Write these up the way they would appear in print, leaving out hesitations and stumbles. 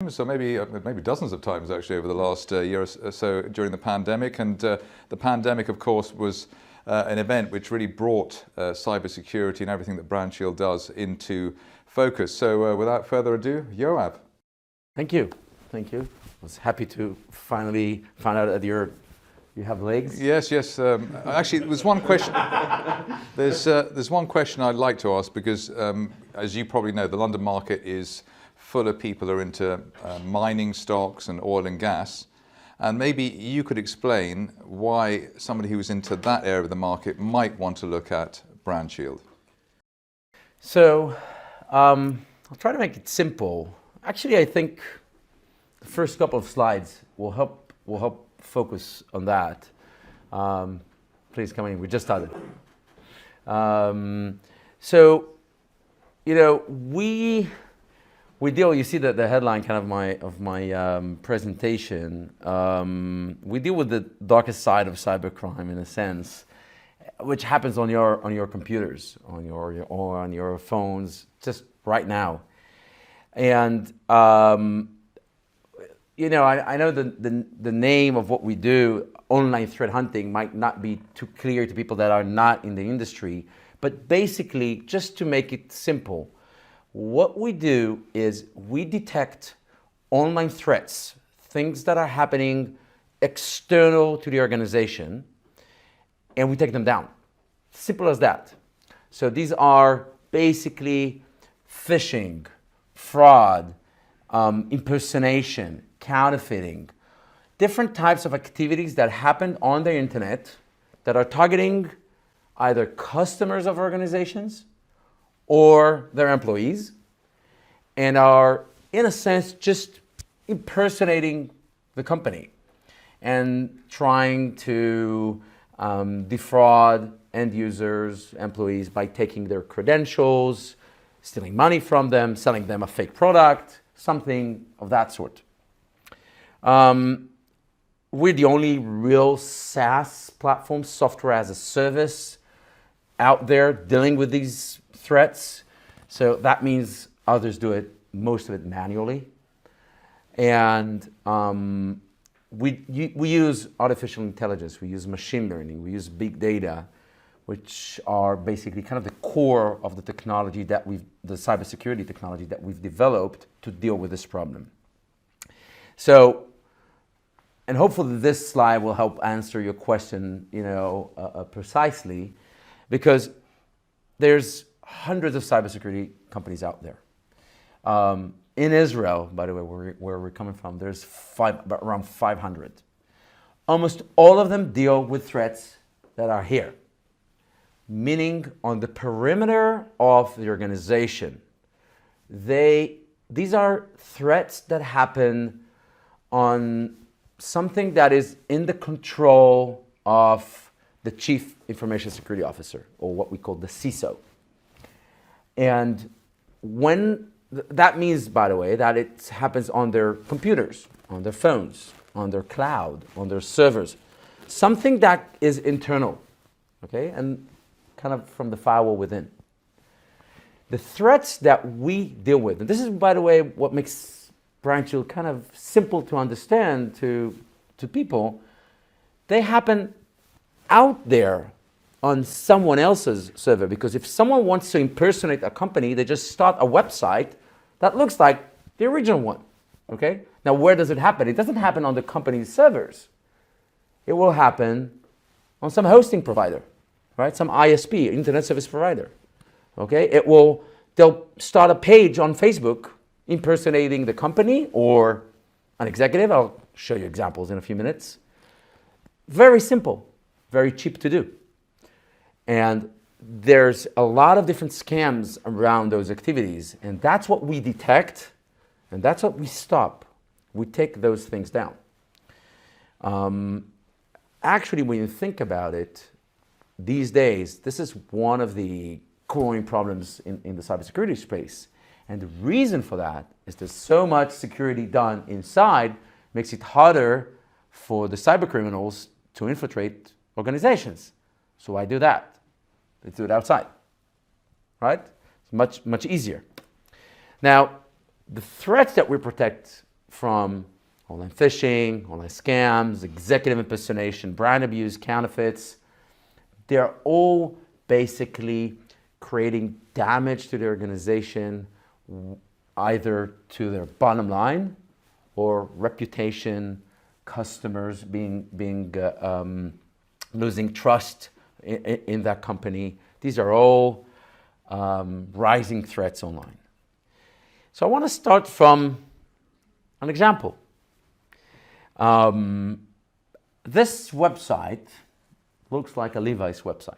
So maybe dozens of times actually over the last year or so during the pandemic. And the pandemic, of course, was an event which really brought cybersecurity and everything that BrandShield does into focus. So without further ado, Yoav. Thank you. Thank you. I was happy to finally find out that you have legs. Yes. Actually, there's one question. There's one question I'd like to ask because, as you probably know, the London market is full of people who are into mining stocks and oil and gas. And maybe you could explain why somebody who's into that area of the market might want to look at BrandShield. So I'll try to make it simple. Actually, I think the first couple of slides will help focus on that. Please come in. We just started. So, you know, we deal. You see that the headline kind of my presentation. We deal with the darkest side of cybercrime in a sense, which happens on your computers, on your phones, just right now. And you know, I know the name of what we do, online threat hunting, might not be too clear to people that are not in the industry. But basically, just to make it simple, what we do is we detect online threats, things that are happening external to the organization, and we take them down. Simple as that. So these are basically phishing, fraud, impersonation, counterfeiting, different types of activities that happen on the internet that are targeting either customers of organizations or their employees, and are, in a sense, just impersonating the company and trying to defraud end users, employees, by taking their credentials, stealing money from them, selling them a fake product, something of that sort. We're the only real SaaS platform, software as a service, out there dealing with these threats. So that means others do it, most of it manually. And we use artificial intelligence, we use machine learning, we use big data, which are basically kind of the core of the technology that the cybersecurity technology that we've developed to deal with this problem. So, and hopefully this slide will help answer your question, you know, precisely, because there's hundreds of cybersecurity companies out there. In Israel, by the way, where we're coming from, there's around 500. Almost all of them deal with threats that are here, meaning on the perimeter of the organization. These are threats that happen on something that is in the control of the Chief Information Security Officer, or what we call the CISO. And when that means, by the way, that it happens on their computers, on their phones, on their cloud, on their servers, something that is internal, okay, and kind of from the firewall within. The threats that we deal with, and this is, by the way, what makes BrandShield kind of simple to understand to people, they happen out there on someone else's server, because if someone wants to impersonate a company, they just start a website that looks like the original one, okay? Now, where does it happen? It doesn't happen on the company's servers. It will happen on some hosting provider, right? Some ISP, internet service provider, okay? They'll start a page on Facebook impersonating the company or an executive. I'll show you examples in a few minutes. Very simple, very cheap to do. And there's a lot of different scams around those activities, and that's what we detect, and that's what we stop. We take those things down. Actually, when you think about it, these days, this is one of the growing problems in the cybersecurity space. And the reason for that is there's so much security done inside, makes it harder for the cyber criminals to infiltrate organizations. So why do that? Let's do it outside, right? It's much easier. Now, the threats that we protect from online phishing, online scams, executive impersonation, brand abuse, counterfeits. They're all basically creating damage to the organization, either to their bottom line or reputation, customers losing trust in that company. These are all rising threats online. So I want to start from an example. This website looks like a Levi's website.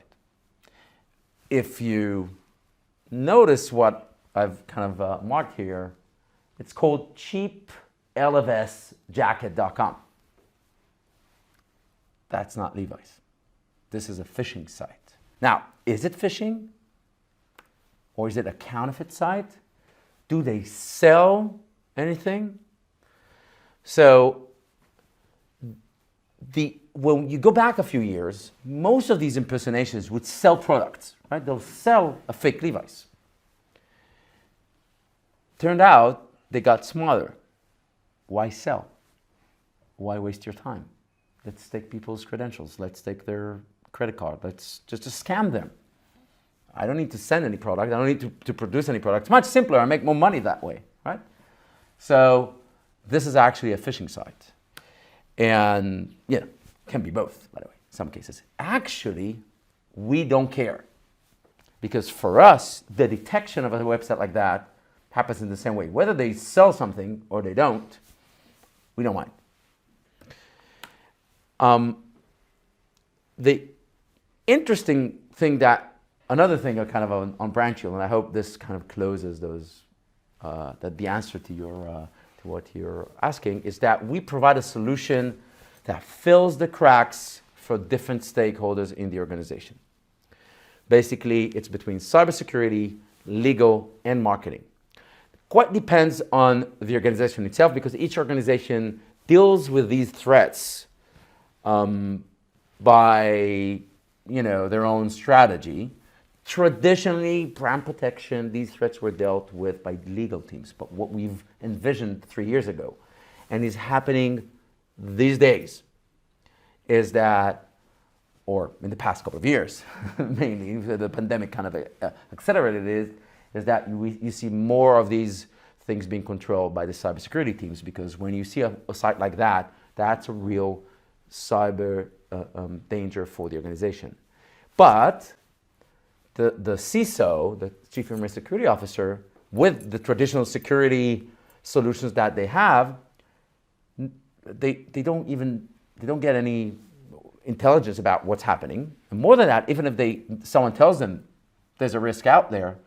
If you notice what I've kind of marked here, it's called cheaplfsjacket.com. That's not Levi's. This is a phishing site. Now, is it phishing? Or is it a counterfeit site? Do they sell anything? So when you go back a few years, most of these impersonations would sell products, right? They'll sell a fake Levi's. Turned out they got smarter. Why sell? Why waste your time? Let's take people's credentials. Let's take their credit card. Let's just scam them. I don't need to send any product. I don't need to produce any product. It's much simpler. I make more money that way, right? So this is actually a phishing site. And, can be both, by the way, in some cases. Actually, we don't care. Because for us, the detection of a website like that happens in the same way. Whether they sell something or they don't, we don't mind. The interesting thing another thing kind of on Brandchill, and I hope this kind of closes those, that the answer to what you're asking, is that we provide a solution that fills the cracks for different stakeholders in the organization. Basically, it's between cybersecurity, legal, and marketing. Quite depends on the organization itself, because each organization deals with these threats by their own strategy. Traditionally, brand protection, these threats were dealt with by legal teams. But what we've envisioned 3 years ago, and is happening these days, is that, or in the past couple of years, mainly, the pandemic kind of accelerated it, is that you see more of these things being controlled by the cybersecurity teams, because when you see a site like that, that's a real cyber danger for the organization. But the CISO, the Chief Information Security Officer, with the traditional security solutions that they have, they don't get any intelligence about what's happening. And more than that, even if someone tells them there's a risk out there,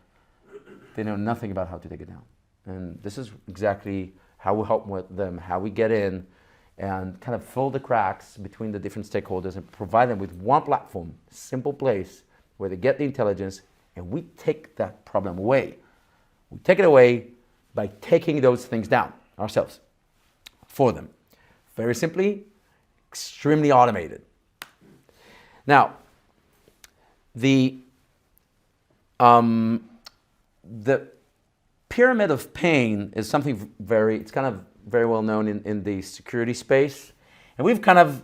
they know nothing about how to take it down. And this is exactly how we help with them, how we get in and kind of fill the cracks between the different stakeholders and provide them with one platform, simple place where they get the intelligence, and we take that problem away. We take it away by taking those things down ourselves for them. Very simply, extremely automated. Now, the pyramid of pain is something it's kind of very well known in the security space. And we've kind of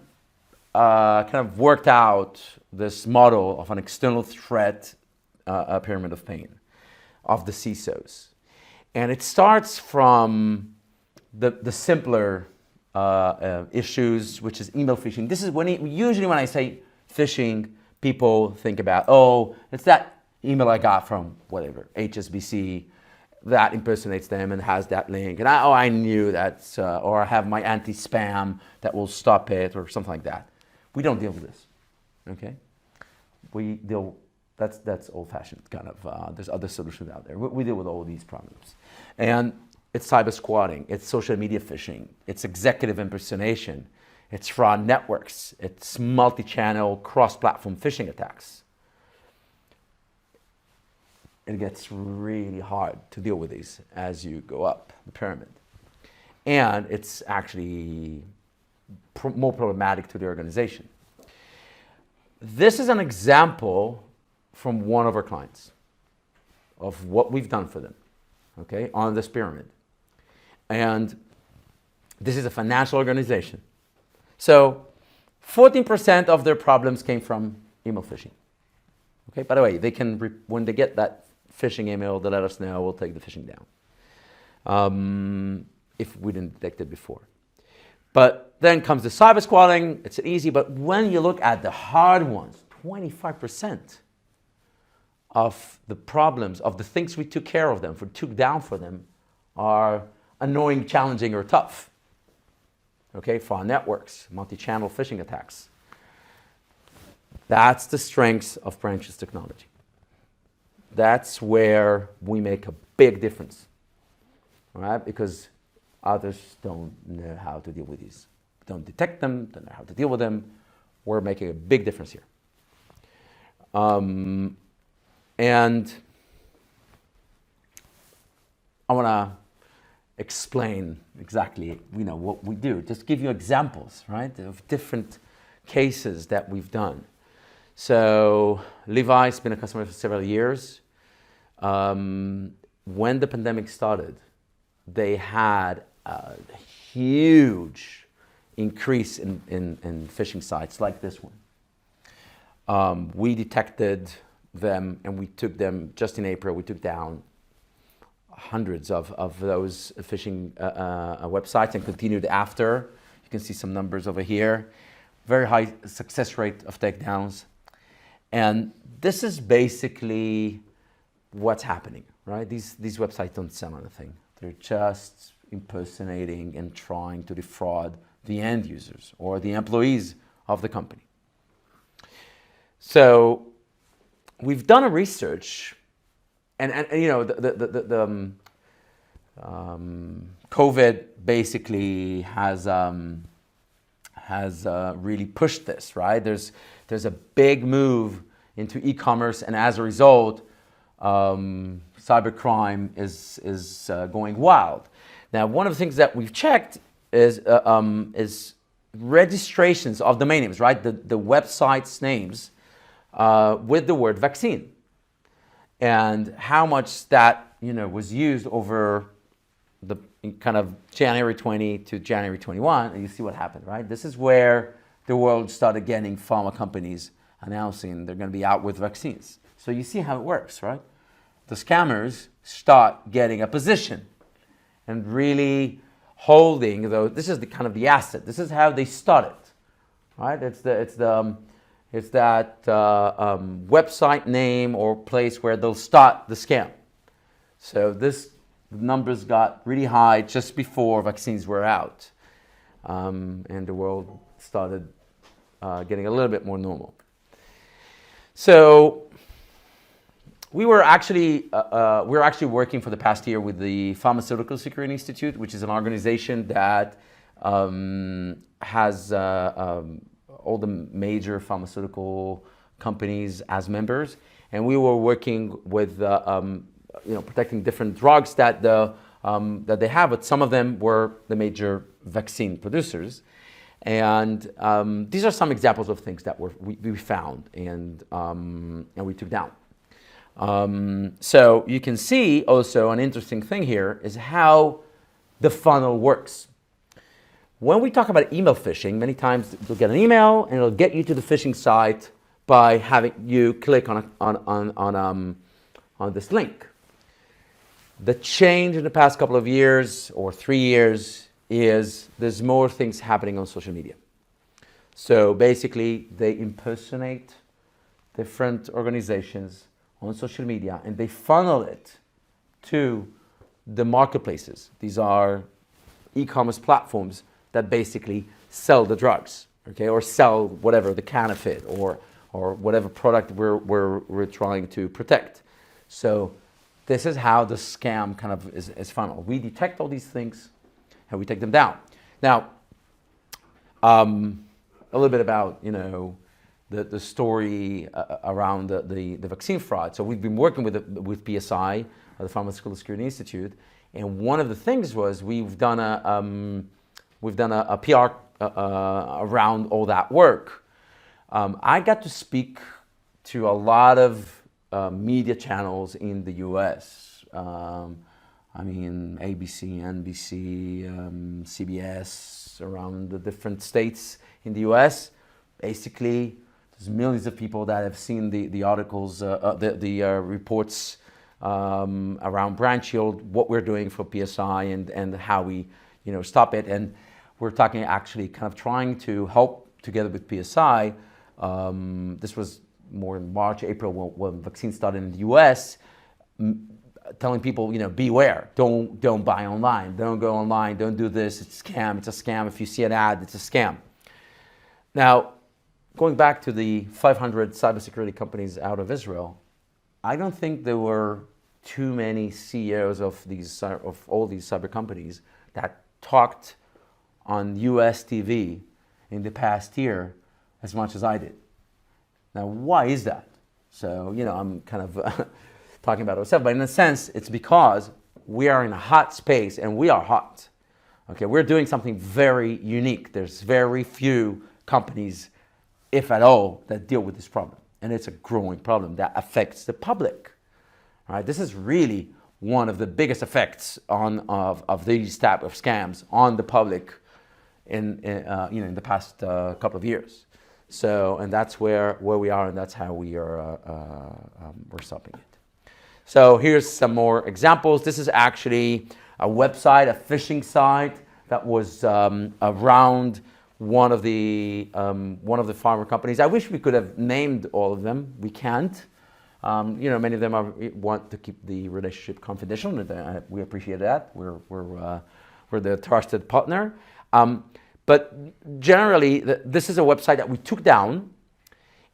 worked out this model of an external threat pyramid of pain of the CISOs. And it starts from the simpler issues, which is email phishing. This is usually when I say phishing, people think about, it's that email I got from whatever, HSBC, that impersonates them and has that link. And I knew that, or I have my anti-spam that will stop it or something like that. We don't deal with this, okay? That's old-fashioned kind of, there's other solutions out there. We deal with all these problems. And it's cyber squatting, it's social media phishing, it's executive impersonation, it's fraud networks, it's multi-channel, cross-platform phishing attacks. It gets really hard to deal with these as you go up the pyramid. And it's actually more problematic to the organization. This is an example from one of our clients of what we've done for them, okay, on this pyramid. And This is a financial organization. So 14% of their problems came from email phishing. Okay, by the way, they can, when they get that phishing email, they let us know, we'll take the phishing down. If we didn't detect it before. But then comes the cyber squatting, it's easy, but when you look at the hard ones, 25% of the problems, of the things we took care of them, took down for them, are annoying, challenging, or tough. Okay, for our networks, multi-channel phishing attacks. That's the strengths of Branch's technology. That's where we make a big difference, all right? Because others don't know how to deal with these. Don't detect them, don't know how to deal with them. We're making a big difference here. And I want to explain exactly, what we do. Just give you examples, right, of different cases that we've done. So Levi's been a customer for several years. When the pandemic started, they had a huge increase in phishing sites like this one. We detected them and we took them, just in April, we took down hundreds of those phishing websites and continued after. You can see some numbers over here. Very high success rate of takedowns. And this is basically what's happening, right? These websites don't sell anything. They're just impersonating and trying to defraud the end users or the employees of the company. So we've done a research, and the COVID basically has really pushed this, right? There's a big move into e-commerce, and as a result, cybercrime is going wild. Now, one of the things that we've checked is registrations of domain names, right? The websites' names with the word vaccine, and how much that was used over the kind of January 20 to January 21, and you see what happened, right? This is where the world started getting pharma companies announcing they're going to be out with vaccines. So you see how it works, right? The scammers start getting a position and really holding those. This is the kind of the asset. This is how they started, right? It's that website name or place where they'll start the scam. So this numbers got really high just before vaccines were out, and the world started getting a little bit more normal. So we were actually working for the past year with the Pharmaceutical Security Institute, which is an organization that has all the major pharmaceutical companies as members, and we were working with protecting different drugs that they have, but some of them were the major vaccine producers. And these are some examples of things that we found and we took down. So you can see also an interesting thing here is how the funnel works. When we talk about email phishing, many times you'll get an email and it'll get you to the phishing site by having you click on this link. The change in the past couple of years or 3 years is there's more things happening on social media. So basically, they impersonate different organizations on social media and they funnel it to the marketplaces. These are e-commerce platforms that basically sell the drugs, okay, or sell whatever, the counterfeit or whatever product we're trying to protect. So this is how the scam kind of is funneled. We detect all these things and we take them down. Now, a little bit about the story around the vaccine fraud. So we've been working with PSI, the Pharmaceutical Security Institute, and one of the things was we've done a PR around all that work. I got to speak to a lot of media channels in the U.S. I mean, ABC, NBC, CBS, around the different states in the US. Basically, there's millions of people that have seen the articles, the reports around BrandShield, what we're doing for PSI and how we, stop it. And we're talking actually kind of trying to help together with PSI. This was more in March, April when vaccines started in the US, telling people, beware, don't buy online, don't go online, don't do this, it's a scam. If you see an ad, it's a scam. Now, going back to the 500 cybersecurity companies out of Israel, I don't think there were too many CEOs of all these cyber companies that talked on US TV in the past year as much as I did. Now, why is that? So, I'm kind of talking about ourselves, but in a sense, it's because we are in a hot space and we are hot. Okay, we're doing something very unique. There's very few companies, if at all, that deal with this problem. And it's a growing problem that affects the public. All right, this is really one of the biggest effects of these type of scams on the public in the past couple of years. So, and that's where we are, and that's how we're stopping it. So here's some more examples. This is actually a website, a phishing site that was around one of the pharma companies. I wish we could have named all of them. We can't. Many of them want to keep the relationship confidential, and we appreciate that. We're the trusted partner. But generally, this is a website that we took down,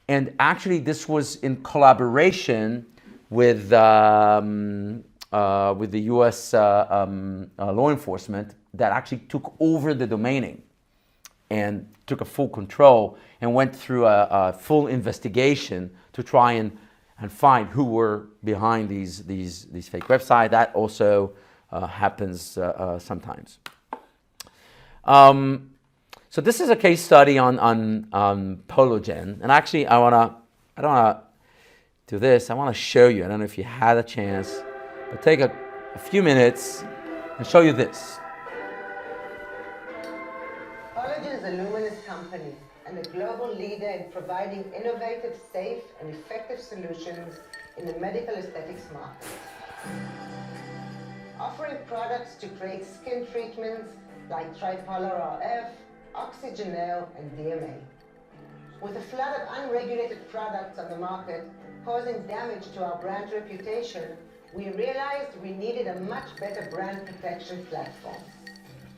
and actually this was in collaboration with the U.S. Law enforcement that actually took over the domaining and took a full control and went through a full investigation to try and find who were behind these fake websites. That also happens sometimes. So this is a case study on Pologen, and actually I don't wanna do this. I want to show you. I don't know if you had a chance, but take a few minutes and show you this. Pologen is a luminous company and a global leader in providing innovative, safe, and effective solutions in the medical aesthetics market. Offering products to create skin treatments like Tripolar RF, Oxygenel, and DMA. With a flood of unregulated products on the market causing damage to our brand reputation, we realized we needed a much better brand protection platform.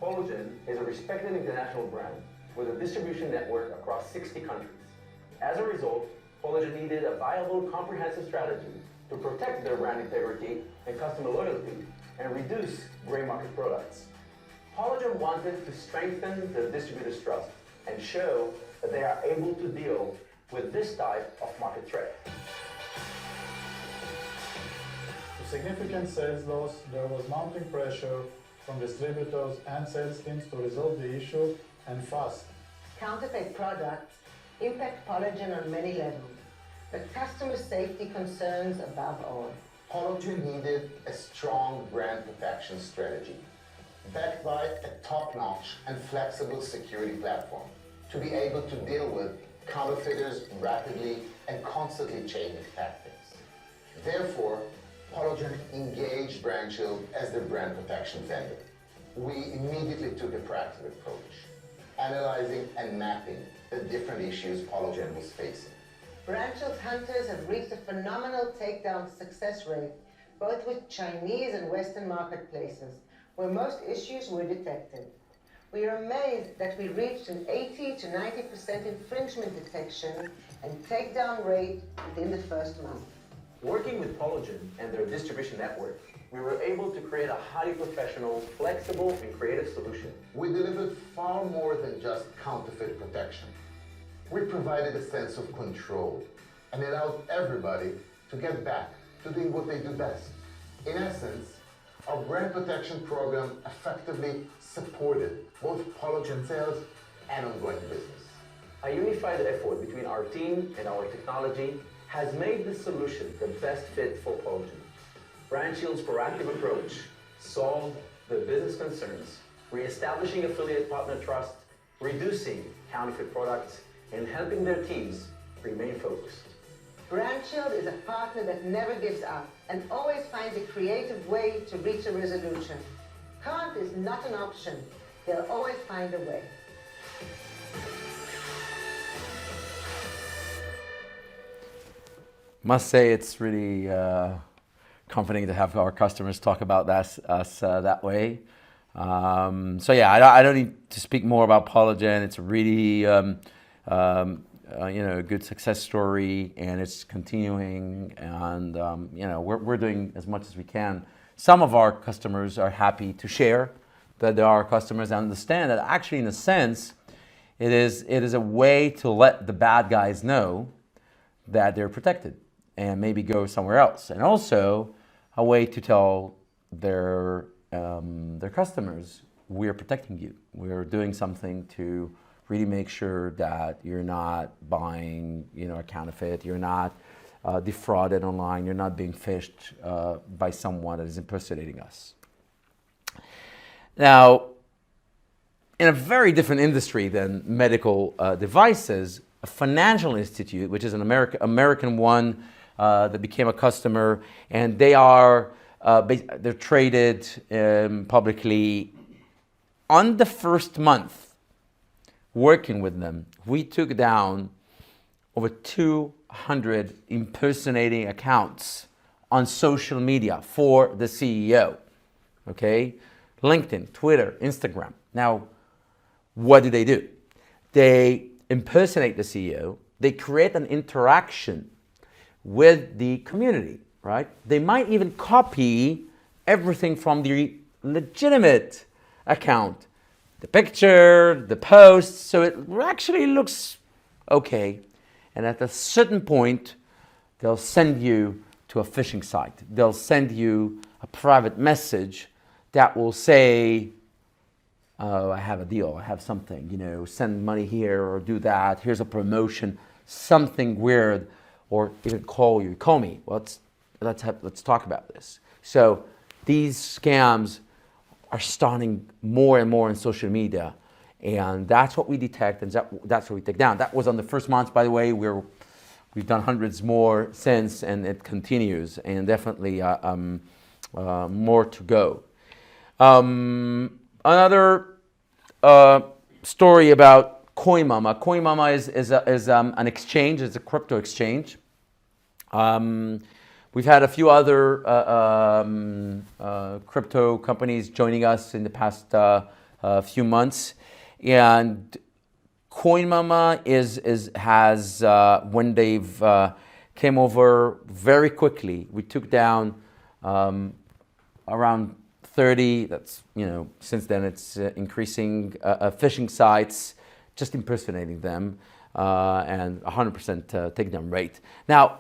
Pologen is a respected international brand with a distribution network across 60 countries. As a result, Pologen needed a viable, comprehensive strategy to protect their brand integrity and customer loyalty and reduce gray market products. Pologen wanted to strengthen the distributor's trust and show that they are able to deal with this type of market threat. To significant sales loss, there was mounting pressure from distributors and sales teams to resolve the issue, and fast. Counterfeit products impact Pologen on many levels, but customer safety concerns above all. Pologen needed a strong brand protection strategy, backed by a top-notch and flexible security platform to be able to deal with counterfeiters rapidly and constantly changing tactics. Therefore, Pologen engaged BrandShield as their brand protection vendor. We immediately took a proactive approach, analyzing and mapping the different issues Pologen was facing. BrandShield's hunters have reached a phenomenal takedown success rate, both with Chinese and Western marketplaces, where most issues were detected. We are amazed that we reached an 80 to 90% infringement detection and takedown rate within the first month. Working with Pologen and their distribution network, we were able to create a highly professional, flexible, and creative solution. We delivered far more than just counterfeit protection. We provided a sense of control and allowed everybody to get back to doing what they do best. In essence, our brand protection program effectively supported both Pologen sales and ongoing business. A unified effort between our team and our technology has made this solution the best fit for Pologen. BrandShield's proactive approach solve the business concerns, reestablishing affiliate partner trust, reducing counterfeit products, and helping their teams remain focused. BrandShield is a partner that never gives up and always finds a creative way to reach a resolution. Can't is not an option. They'll always find a way. Must say it's really comforting to have our customers talk about us that way. So yeah, I don't need to speak more about Polygen. It's a really a good success story, and it's continuing. And we're doing as much as we can. Some of our customers are happy to share that there are customers that understand that actually, in a sense, it is a way to let the bad guys know that they're protected and maybe go somewhere else, and also a way to tell their customers, we're protecting you. We're doing something to really make sure that you're not buying, a counterfeit. You're not defrauded online. You're not being phished by someone that is impersonating us. Now, in a very different industry than medical devices, a financial institute, which is an American one that became a customer, and they're traded publicly. On the first month working with them, we took down over 200 impersonating accounts on social media for the CEO. Okay? LinkedIn, Twitter, Instagram. Now, what do? They impersonate the CEO. They create an interaction with the community, right? They might even copy everything from the legitimate account. The picture, the post, so it actually looks okay. And at a certain point, they'll send you to a phishing site. They'll send you a private message that will say, oh, I have a deal, I have something, send money here or do that, here's a promotion, something weird, or even call me. Well, let's talk about this. So these scams are starting more and more on social media, and that's what we detect, and that's what we take down. That was on the first month, by the way. We've done hundreds more since, and it continues, and definitely more to go. Another story about CoinMama. CoinMama is an exchange. It's a crypto exchange. We've had a few other crypto companies joining us in the past few months, and CoinMama has when they've came over very quickly. We took down around 30. That's since then it's increasing phishing sites, just impersonating them, and 100% takedown rate. Now,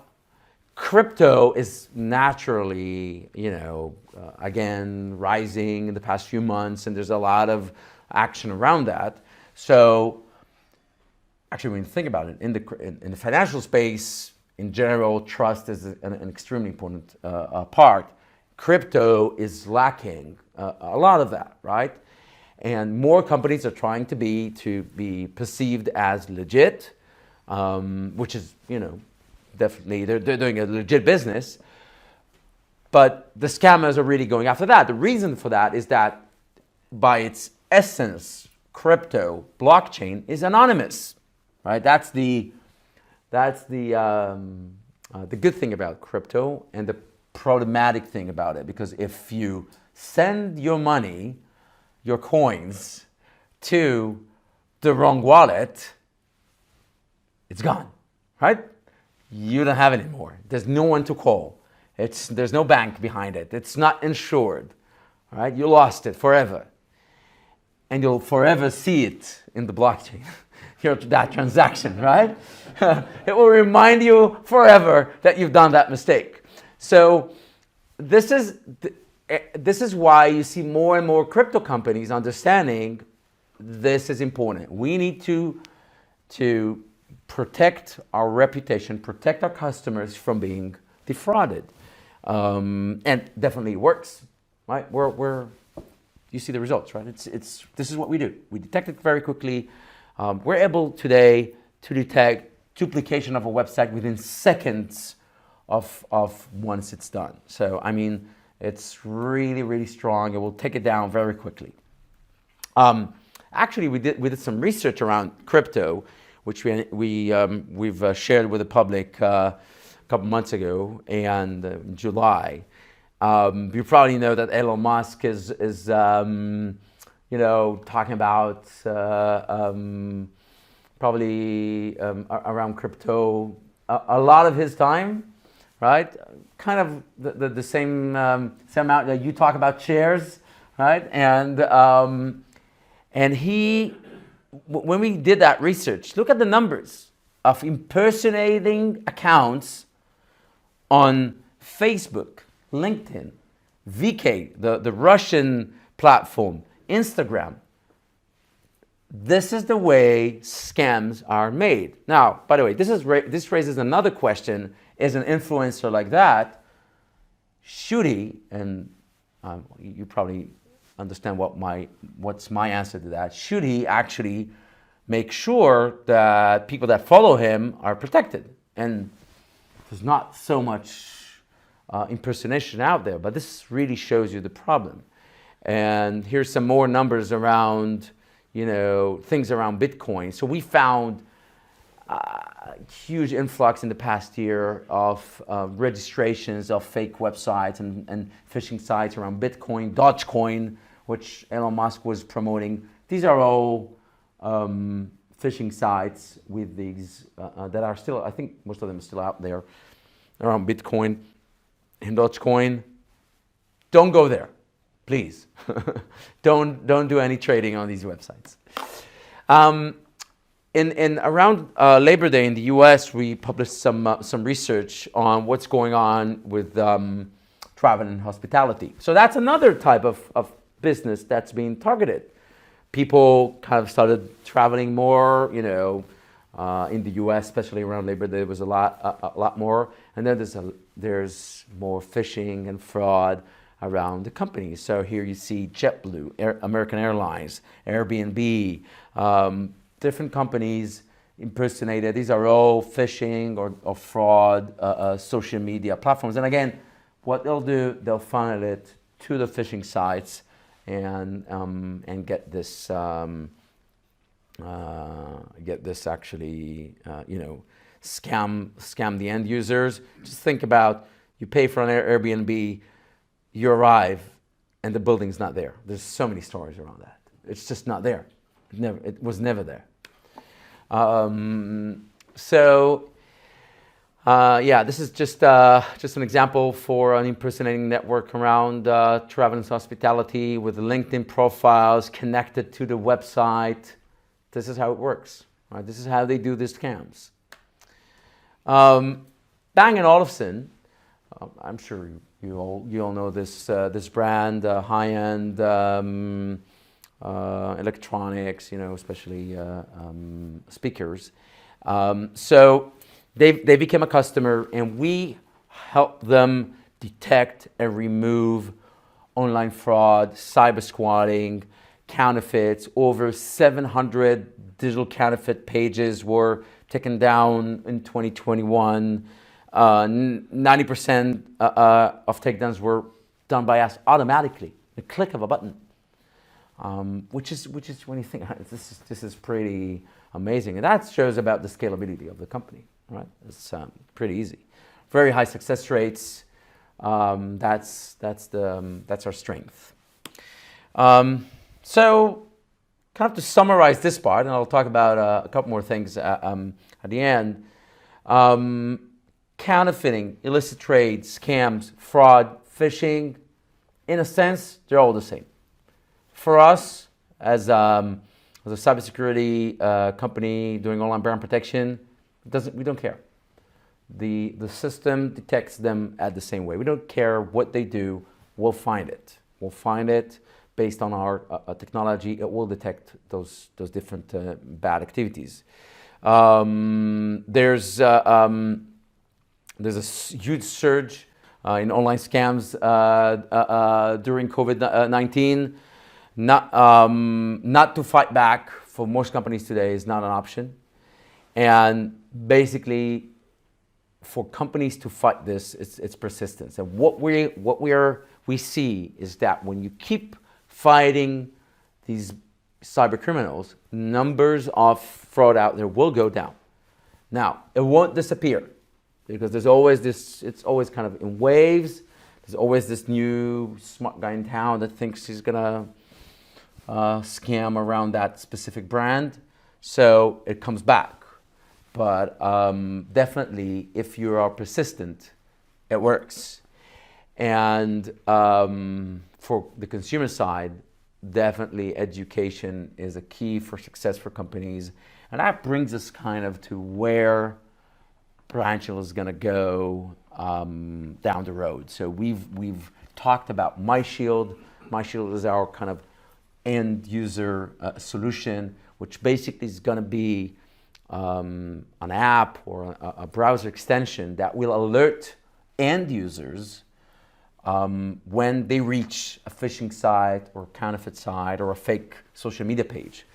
crypto is naturally, again, rising in the past few months, and there's a lot of action around that. So, actually, when you think about it, in the financial space, in general, trust is an extremely important part. Crypto is lacking a lot of that, right? And more companies are trying to be perceived as legit, which is, definitely, they're doing a legit business, but the scammers are really going after that. The reason for that is that by its essence, crypto, blockchain is anonymous, right? That's the good thing about crypto, and the problematic thing about it, because if you send your money, your coins, to the wrong wallet, it's gone, right? You don't have it anymore. There's no one to call. There's no bank behind it. It's not insured, right? You lost it forever. And you'll forever see it in the blockchain, that transaction, right? It will remind you forever that you've done that mistake. So this is why you see more and more crypto companies understanding this is important. We need to protect our reputation, protect our customers from being defrauded. And definitely works. right? You see the results, right? This is what we do. We detect it very quickly. We're able today to detect duplication of a website within seconds of once it's done. So, I mean, it's really, really strong. It will take it down very quickly. Actually, we did some research around crypto, which we've shared with the public a couple months ago, and in July. You probably know that Elon Musk is talking about probably around crypto a lot of his time, right? Kind of the same amount that you talk about shares, right? And when we did that research, look at the numbers of impersonating accounts on Facebook, LinkedIn, VK, the Russian platform, Instagram. This is the way scams are made. Now, by the way, this raises another question. Is an influencer like that, should he, and you probably understand what's my answer to that, should he actually make sure that people that follow him are protected? And there's not so much impersonation out there, but this really shows you the problem. And here's some more numbers around, things around Bitcoin. So we found a huge influx in the past year of registrations of fake websites and phishing sites around Bitcoin, Dogecoin, which Elon Musk was promoting. These are all phishing sites with these that are still, I think most of them are still out there around Bitcoin and Dogecoin. Don't go there, please. don't do any trading on these websites. In around Labor Day in the U.S., we published some research on what's going on with travel and hospitality. So that's another type of business that's being targeted. People kind of started traveling more, in the U.S., especially around Labor Day. There was a lot more, and then there's more phishing and fraud around the companies. So here you see JetBlue, American Airlines, Airbnb. Different companies impersonated. These are all phishing or fraud social media platforms. And again, what they'll do, they'll funnel it to the phishing sites and get this actually scam the end users. Just think about, you pay for an Airbnb, you arrive, and the building's not there. There's so many stories around that. It's just not there. It was never there. This is just an example for an impersonating network around travel and hospitality with LinkedIn profiles connected to the website. This is how it works. Right? This is how they do these scams. Bang & Olufsen, I'm sure you all know this brand, high-end electronics, especially speakers. So they became a customer, and we help them detect and remove online fraud, cyber squatting, counterfeits. Over 700 digital counterfeit pages were taken down in 2021. 90% of takedowns were done by us automatically, a click of a button. Which is when you think this is pretty amazing, and that shows about the scalability of the company, right? It's pretty easy, very high success rates. That's our strength. So, kind of to summarize this part, and I'll talk about a couple more things at the end. Counterfeiting, illicit trade, scams, fraud, phishing, in a sense, they're all the same. For us, as a cybersecurity company doing online brand protection, we don't care. The system detects them at the same way. We don't care what they do. We'll find it. We'll find it based on our technology. It will detect those different bad activities. There's a huge surge in online scams during COVID-19. Not to fight back for most companies today is not an option. And basically, for companies to fight this, it's persistence. And what we see is that when you keep fighting these cyber criminals, numbers of fraud out there will go down. Now, it won't disappear because there's always this, it's always kind of in waves. There's always this new smart guy in town that thinks he's gonna scam around that specific brand. So it comes back. But definitely, if you are persistent, it works. And for the consumer side, definitely education is a key for success for companies. And that brings us kind of to where Branchial is going to go down the road. So we've talked about MyShield. MyShield is our kind of end user solution, which basically is going to be an app or a browser extension that will alert end users when they reach a phishing site or a counterfeit site or a fake social media page.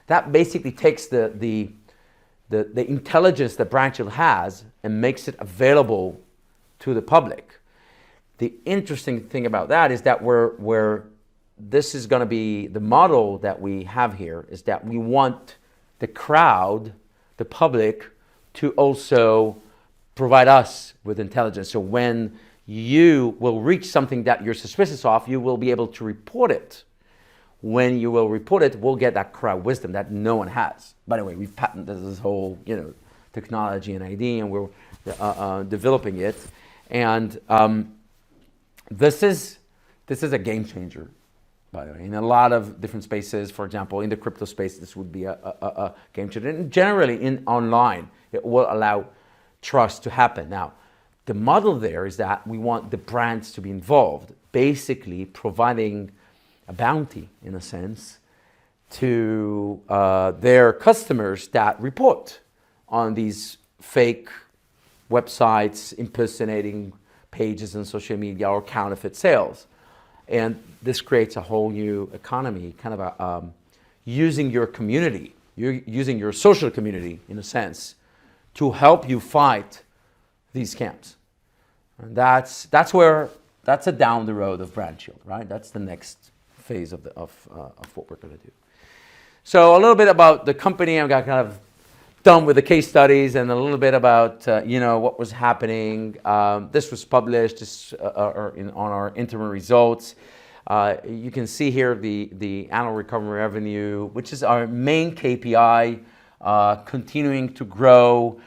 That basically takes the intelligence that Branchial has and makes it available to the public. The interesting thing about that is that where this is going to be the model that we have here is that we want the crowd, the public, to also provide us with intelligence. So when you will reach something that you're suspicious of, you will be able to report it. When you will report it, we'll get that crowd wisdom that no one has. By the way, we've patented this whole, technology and ID, and we're developing it. And this is a game changer, by the way. In a lot of different spaces, for example, in the crypto space, this would be a game changer. And generally, in online, it will allow trust to happen. Now, the model there is that we want the brands to be involved, basically providing a bounty, in a sense, to their customers that report on these fake websites impersonating pages on social media or counterfeit sales. And this creates a whole new economy, kind of using your community, using your social community, in a sense, to help you fight these scams. And that's a down the road of Branchial, right? That's the next phase of what we're going to do. So a little bit about the company. I got kind of done with the case studies and a little bit about what was happening. This was published on our interim results. You can see here the annual recurring revenue, which is our main KPI, continuing to grow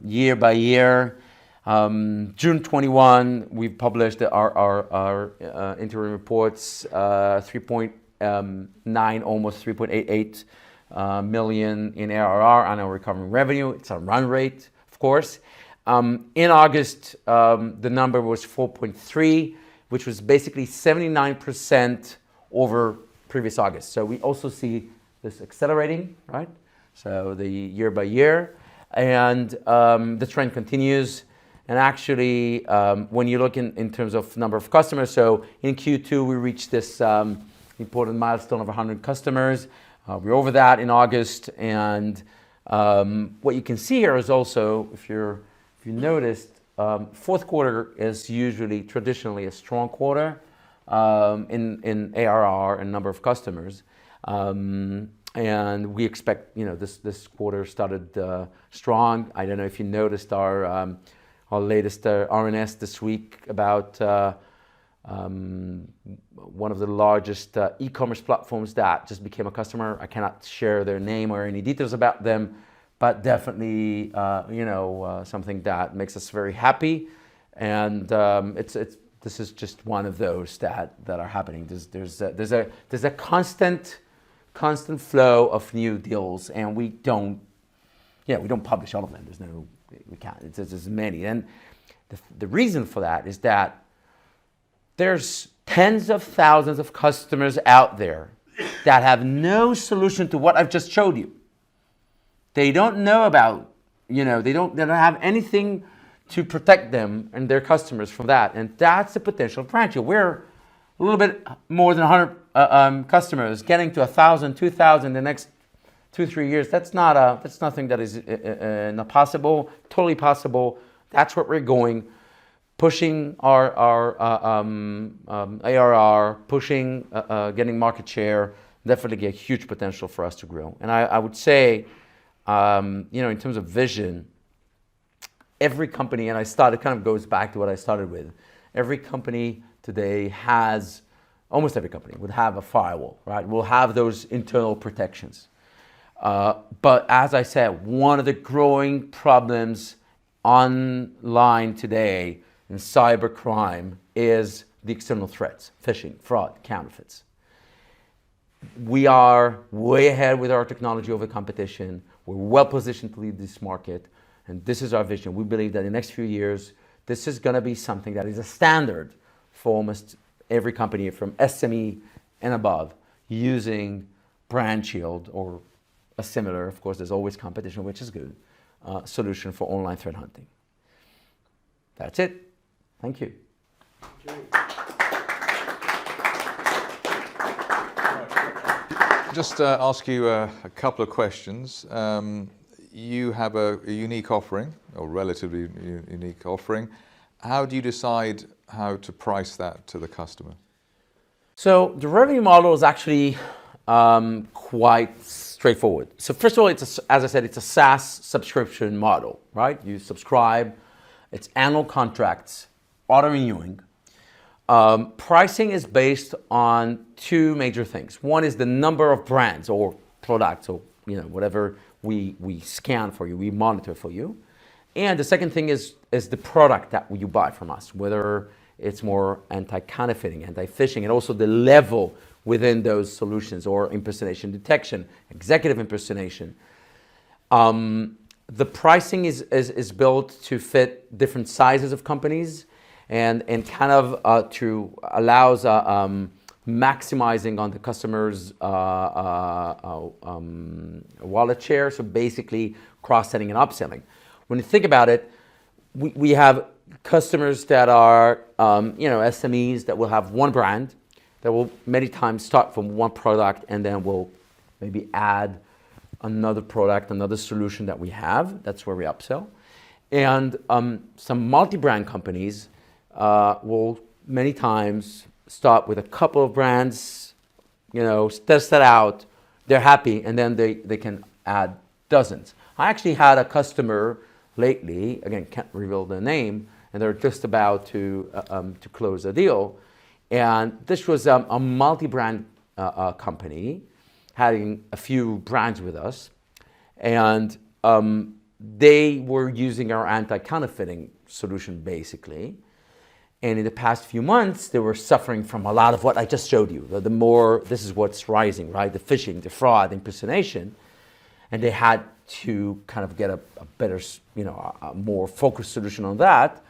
year by year. June 21, we published our interim reports, 3.9, almost 3.88 million in ARR, annual recurring revenue. It's a run rate, of course. In August, the number was 4.3, which was basically 79% over previous August. So we also see this accelerating, right? So the year by year, and the trend continues. And actually, when you look in terms of number of customers, so in Q2, we reached this important milestone of 100 customers. We're over that in August. And what you can see here is also, if you noticed, fourth quarter is usually traditionally a strong quarter in ARR and number of customers. And we expect, this quarter started strong. I don't know if you noticed our latest RNS this week about one of the largest e-commerce platforms that just became a customer. I cannot share their name or any details about them, but definitely something that makes us very happy. And this is just one of those that are happening. There's a constant flow of new deals, and we don't publish all of them. We can't. There's many. And the reason for that is that there's tens of thousands of customers out there that have no solution to what I've just showed you. They don't know about, they don't have anything to protect them and their customers from that. And that's the potential of Brand Shield. We're a little bit more than 100 customers, getting to 1,000, 2,000 the next 2-3 years. That's nothing that is not possible. Totally possible. That's what we're going. Pushing our ARR, pushing getting market share. Definitely a huge potential for us to grow. And I would say, in terms of vision, every company, and it kind of goes back to what I started with. Every company today has, almost every company would have a firewall, right? Will have those internal protections. But as I said, one of the growing problems online today in cybercrime is the external threats, phishing, fraud, counterfeits. We are way ahead with our technology over competition. We're well positioned to lead this market, and this is our vision. We believe that in the next few years, this is going to be something that is a standard for almost every company from SME and above using Brand Shield or a similar, of course, there's always competition, which is good, solution for online threat hunting. That's it. Thank you. Just ask you a couple of questions. You have a unique offering, or relatively unique offering. How do you decide how to price that to the customer? So the revenue model is actually quite straightforward. So first of all, as I said, it's a SaaS subscription model, right? You subscribe, it's annual contracts, auto-renewing. Pricing is based on two major things. One is the number of brands or products or whatever we scan for you, we monitor for you. And the second thing is the product that you buy from us, whether it's more anti-counterfeiting, anti-phishing, and also the level within those solutions, or impersonation detection, executive impersonation. The pricing is built to fit different sizes of companies and kind of to allows maximizing on the customer's wallet share, so basically cross-selling and upselling. When you think about it, we have customers that are SMEs that will have one brand, that will many times start from one product and then will maybe add another product, another solution that we have. That's where we upsell. And some multi-brand companies will many times start with a couple of brands, test that out, they're happy, and then they can add dozens. I actually had a customer lately, again, can't reveal the name, and they're just about to close a deal. And this was a multi-brand company having a few brands with us, and they were using our anti-counterfeiting solution basically. And in the past few months, they were suffering from a lot of what I just showed you. This is what's rising, right? The phishing, the fraud, impersonation. And they had to kind of get a better, a more focused solution on that.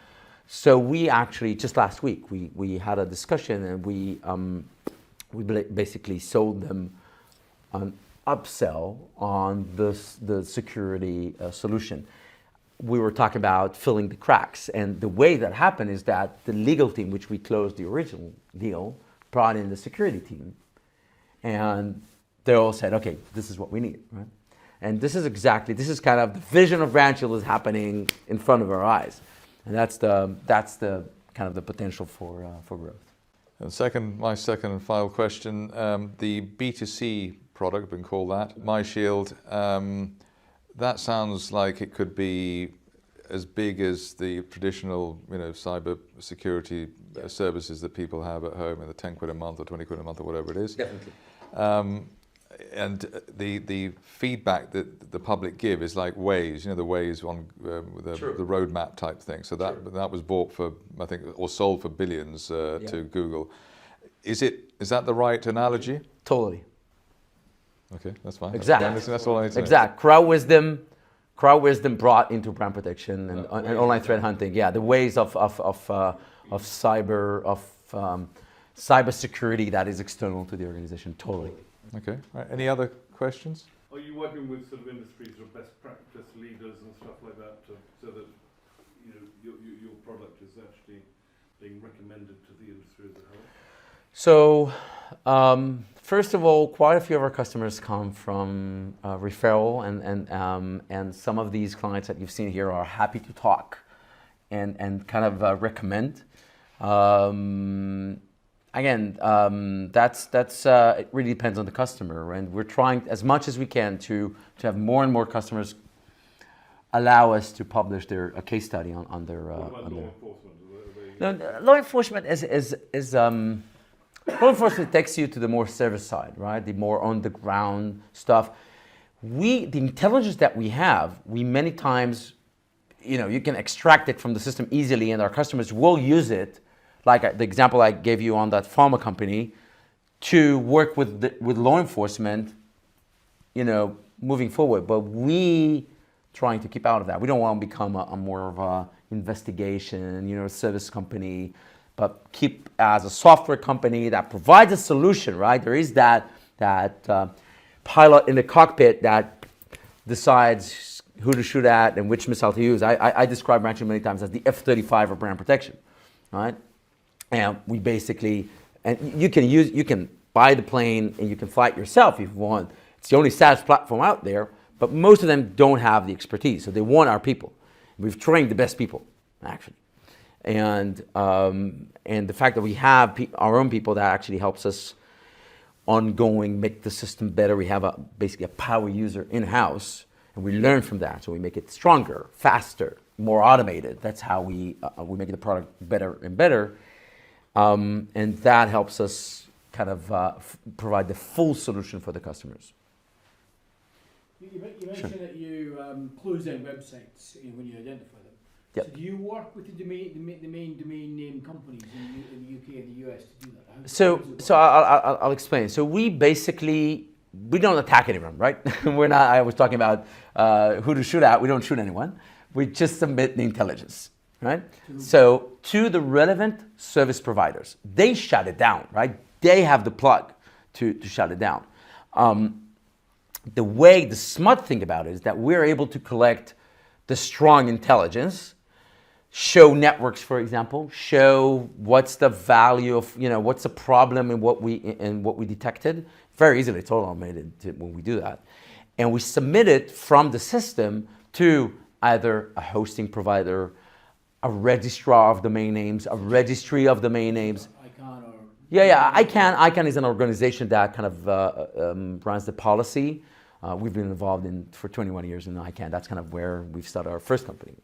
So we actually, just last week, we had a discussion, and we basically sold them an upsell on the security solution. We were talking about filling the cracks, and the way that happened is that the legal team, which we closed the original deal, brought in the security team, and they all said, okay, this is what we need, right? And this is kind of the vision of Brand Shield is happening in front of our eyes, and that's the kind of the potential for growth. And my second and final question, the B2C product, been called that, MyShield. That sounds like it could be as big as the traditional, cyber security services that people have at home, in the 10 quid a month or 20 quid a month or whatever it is. Definitely. And the feedback that the public give is like Waze, the Waze on the roadmap type thing. So that was bought for, I think, or sold for billions to Google. Is that the right analogy? Totally. Okay, that's fine. Exactly. That's all I need to know. Exactly. Crowd wisdom brought into brand protection and online threat hunting. Yeah, the ways of cyber security that is external to the organization. Totally. Okay. Right. Any other questions? Are you working with sort of industries or best practice leaders and stuff like that, so that your product is actually being recommended to the industry as a whole? So, first of all, quite a few of our customers come from referral, and some of these clients that you've seen here are happy to talk and kind of recommend. Again, it really depends on the customer, and we're trying as much as we can to have more and more customers allow us to publish a case study on their. What about law enforcement? No, law enforcement law enforcement takes you to the more service side, right? The more on the ground stuff. The intelligence that we have, we many times, you can extract it from the system easily, and our customers will use it, like the example I gave you on that pharma company, to work with law enforcement, moving forward. But we trying to keep out of that. We don't want to become a more of a investigation, service company, but keep as a software company that provides a solution, right? There is that pilot in the cockpit that decides who to shoot at and which missile to use. I describe Rancher many times as the F-35 of brand protection, right? And we basically, and you can buy the plane and you can fly it yourself if you want. It's the only SaaS platform out there, but most of them don't have the expertise, so they want our people. We've trained the best people, actually. And the fact that we have our own people, that actually helps us ongoing make the system better. We have basically a power user in-house, and we learn from that. So we make it stronger, faster, more automated. That's how we make the product better and better. And that helps us kind of provide the full solution for the customers. You mentioned that you close down websites when you identify them. Yep. So do you work with the main domain name companies in the UK and the US to do that? So I'll explain. So we don't attack anyone, right? We're not. I was talking about who to shoot at. We don't shoot anyone. We just submit the intelligence, right? So to the relevant service providers, they shut it down, right? They have the plug to shut it down. The smart thing about it is that we're able to collect the strong intelligence, show networks, for example, show what's the value of, what's the problem in what we detected. Very easily, it's all automated when we do that. And we submit it from the system to either a hosting provider, a registrar of domain names, a registry of domain names. ICANN or... Yeah, ICANN. ICANN is an organization that kind of runs the policy. We've been involved for 21 years in ICANN. That's kind of where we've started our first company,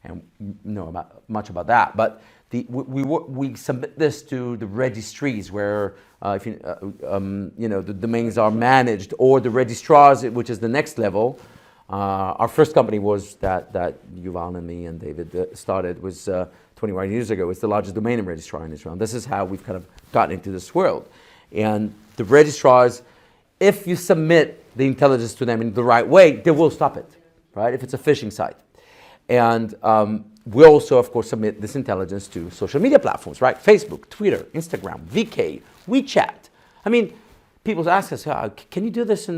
and know much about that. But we submit this to the registries where the domains are managed, or the registrars, which is the next level. Our first company was that Yuval and me and David started, was 21 years ago. It's the largest domain name registrar in Israel. And this is how we've kind of gotten into this world. And the registrars, if you submit the intelligence to them in the right way, they will stop it, right? If it's a phishing site. And we also, of course, submit this intelligence to social media platforms, right? Facebook, Twitter, Instagram, VK, WeChat. I mean, people ask us, can you do this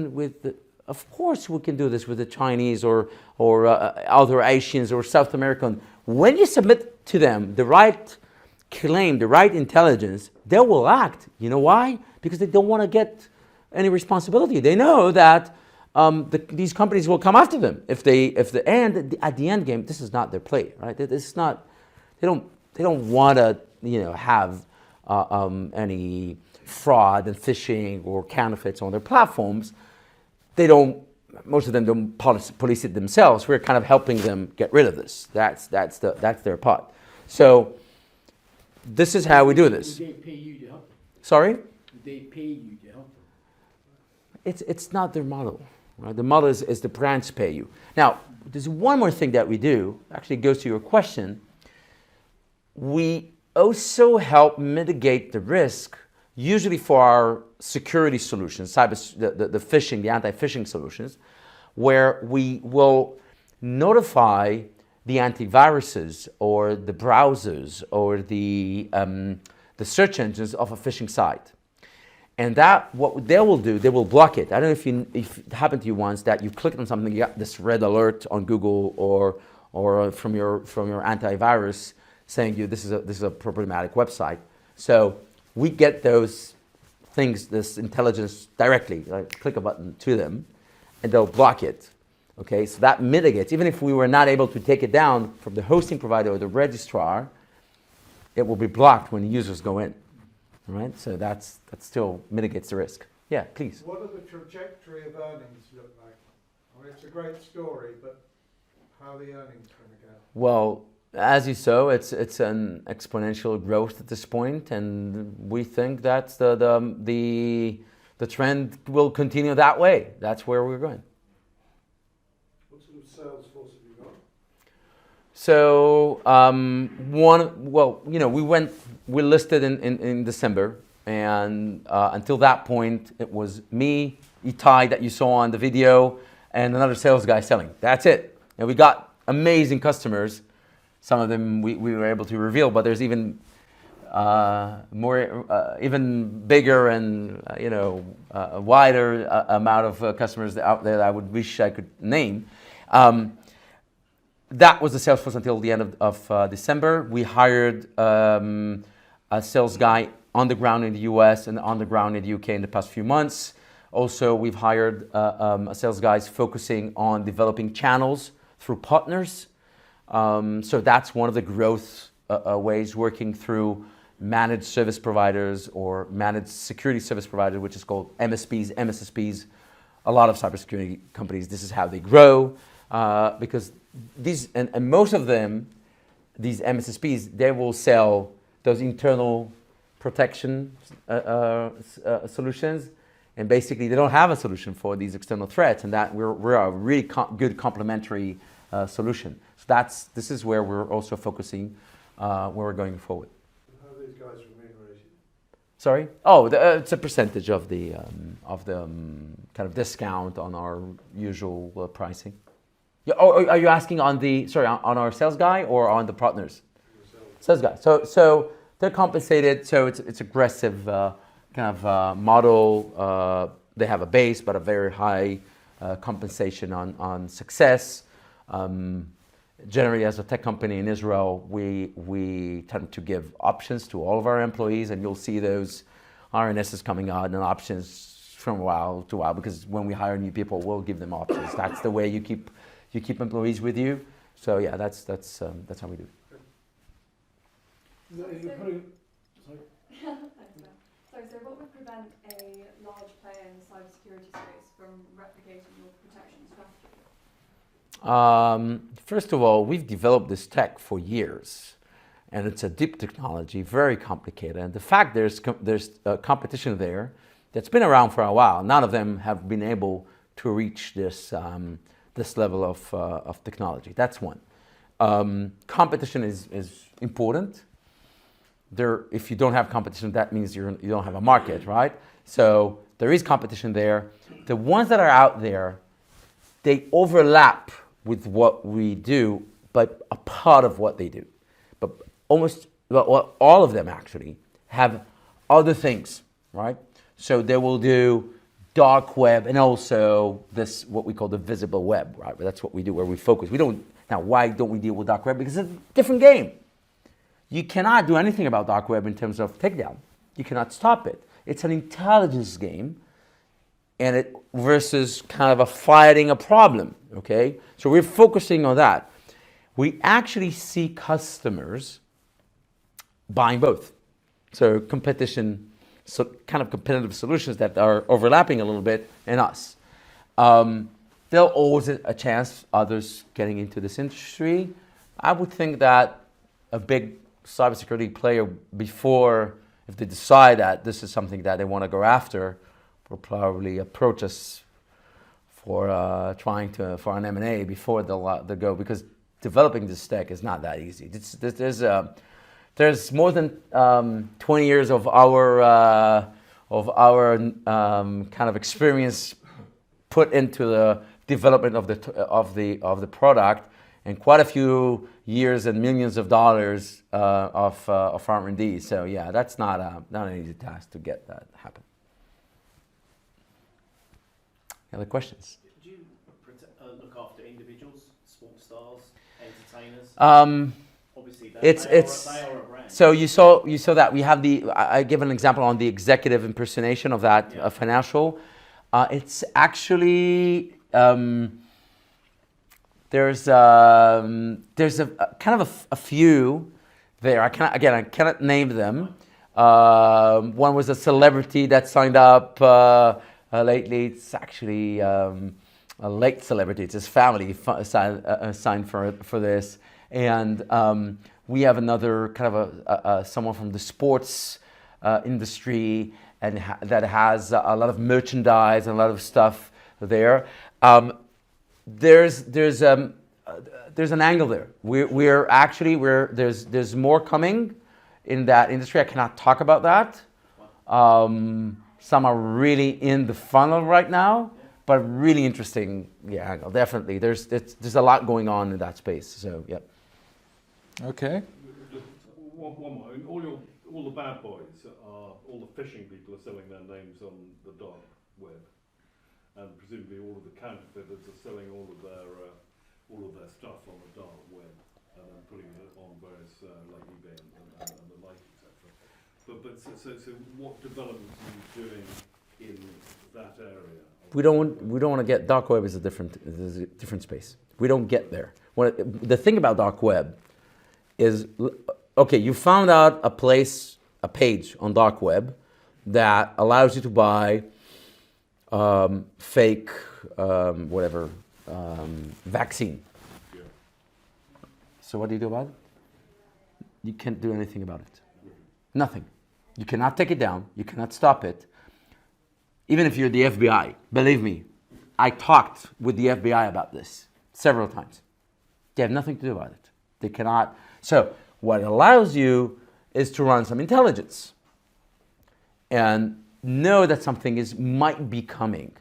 of course we can do this with the Chinese or other Asians or South American. When you submit to them the right claim, the right intelligence, they will act. You know why? Because they don't want to get any responsibility. They know that these companies will come after them at the end game. This is not their play, right? This is not. They don't want to have any fraud and phishing or counterfeits on their platforms. Most of them don't police it themselves. We're kind of helping them get rid of this. That's their part. So this is how we do this. Would they pay you to help them? Sorry? Would they pay you to help them? It's not their model. Right? The model is the brands pay you. Now, there's one more thing that we do. Actually, it goes to your question. We also help mitigate the risk, usually for our security solutions, the phishing, the anti-phishing solutions, where we will notify the antiviruses or the browsers or the search engines of a phishing site. And that, what they will do, they will block it. I don't know if it happened to you once that you clicked on something, you got this red alert on Google or or from your antivirus saying this is a problematic website. So we get those things, this intelligence directly, like click a button to them, and they'll block it. Okay, so that mitigates. Even if we were not able to take it down from the hosting provider or the registrar, it will be blocked when the users go in. Right? So that still mitigates the risk. Yeah, please. What does the trajectory of earnings look like? I mean, it's a great story, but how are the earnings going to go? Well, as you saw, it's an exponential growth at this point, and we think that the trend will continue that way. That's where we're going. What sort of sales force have you got? So we listed in December, and until that point, it was me, Itai that you saw on the video, and another sales guy selling. That's it. And we got amazing customers. Some of them we were able to reveal, but there's even even bigger and a wider amount of customers out there that I would wish I could name. That was the sales force until the end of December. We hired a sales guy on the ground in the US and on the ground in the UK in the past few months. Also, we've hired a sales guy focusing on developing channels through partners. So that's one of the growth ways, working through managed service providers or managed security service providers, which is called MSPs, MSSPs. A lot of cybersecurity companies, this is how they grow, because these, and most of them, these MSSPs, they will sell those internal protection solutions, and basically they don't have a solution for these external threats, and that we're a really good complementary solution. So this is where we're also focusing, where we're going forward. How are these guys remunerated? Sorry? Oh, it's a percentage of the kind of discount on our usual pricing. Yeah, are you asking on our sales guy or on the partners? Sales guy. So they're compensated. So it's aggressive kind of model. They have a base, but a very high compensation on success. Generally, as a tech company in Israel, we tend to give options to all of our employees, and you'll see those RNSs coming out and options from while to while, because when we hire new people, we'll give them options. That's the way you keep employees with you. So yeah, that's how we do it. So what would prevent a large player in the cybersecurity space from replicating your protection strategy? First of all, we've developed this tech for years, and it's a deep technology, very complicated. And the fact there's competition there that's been around for a while. None of them have been able to reach this level of technology. That's one. Competition is important. If you don't have competition, that means you don't have a market, right? So there is competition there. The ones that are out there, they overlap with what we do, but a part of what they do. But all of them actually have other things, right? So they will do dark web and also this, what we call the visible web, right? That's what we do, where we focus. Now, why don't we deal with dark web? Because it's a different game. You cannot do anything about dark web in terms of takedown. You cannot stop it. It's an intelligence game, and it versus kind of fighting a problem, okay? So we're focusing on that. We actually see customers buying both. So competition, so kind of competitive solutions that are overlapping a little bit, and us. There'll always a chance others getting into this industry. I would think that a big cybersecurity player, before, if they decide that this is something that they want to go after, will probably approach us for for an M&A before they'll go, because developing this tech is not that easy. There's more than 20 years of our kind of experience put into the development of the product, and quite a few years and millions of dollars of R&D. So yeah, that's not an easy task to get that happen. Any other questions? Do you look after individuals, small stars, entities? entertainers? Obviously, they are a brand. So you saw that we have I give an example on the executive impersonation of that financial. It's actually there's a kind of a few there. I cannot name them. One was a celebrity that signed up lately. It's actually a late celebrity. It's his family signed for this. And we have another kind of someone from the sports industry and that has a lot of merchandise and a lot of stuff there. There's an angle there. There's more coming in that industry. I cannot talk about that. Some are really in the funnel right now, but really interesting angle. Definitely, there's a lot going on in that space. So yeah. Okay. One more. All the bad boys all the phishing people are selling their names on the dark web, and presumably all of the counterfeiters are selling all of their stuff on the dark web and then putting it on various like eBay and the like, etc. So what developments are you doing in that area? We don't want to get dark web is a different space. We don't get there. The thing about dark web is, okay, you found out a page on dark web that allows you to buy fake vaccine. Yeah. So what do you do about it? You can't do anything about it. Nothing. You cannot take it down. You cannot stop it. Even if you're the FBI, believe me, I talked with the FBI about this several times. They have nothing to do about it. They cannot. So what it allows you is to run some intelligence and know that something might be coming.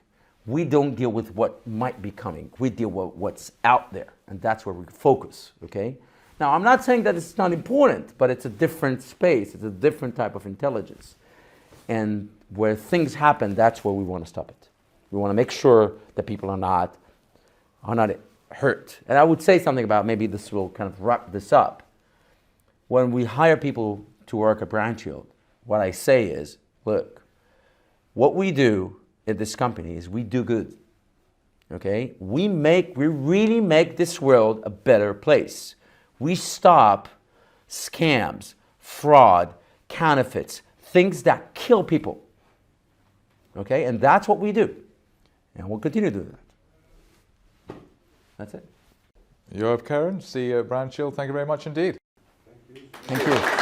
We don't deal with what might be coming. We deal with what's out there, and that's where we focus, okay? Now, I'm not saying that it's not important, but it's a different space. It's a different type of intelligence. And where things happen, that's where we want to stop it. We want to make sure that people are not hurt. And I would say something about, maybe this will kind of wrap this up. When we hire people to work at BrandShield, what I say is, look, what we do at this company is we do good. Okay? We really make this world a better place. We stop scams, fraud, counterfeits, things that kill people. Okay? And that's what we do. And we'll continue to do that. That's it. Yoav Keren, CEO of BrandShield, thank you very much indeed. Thank you.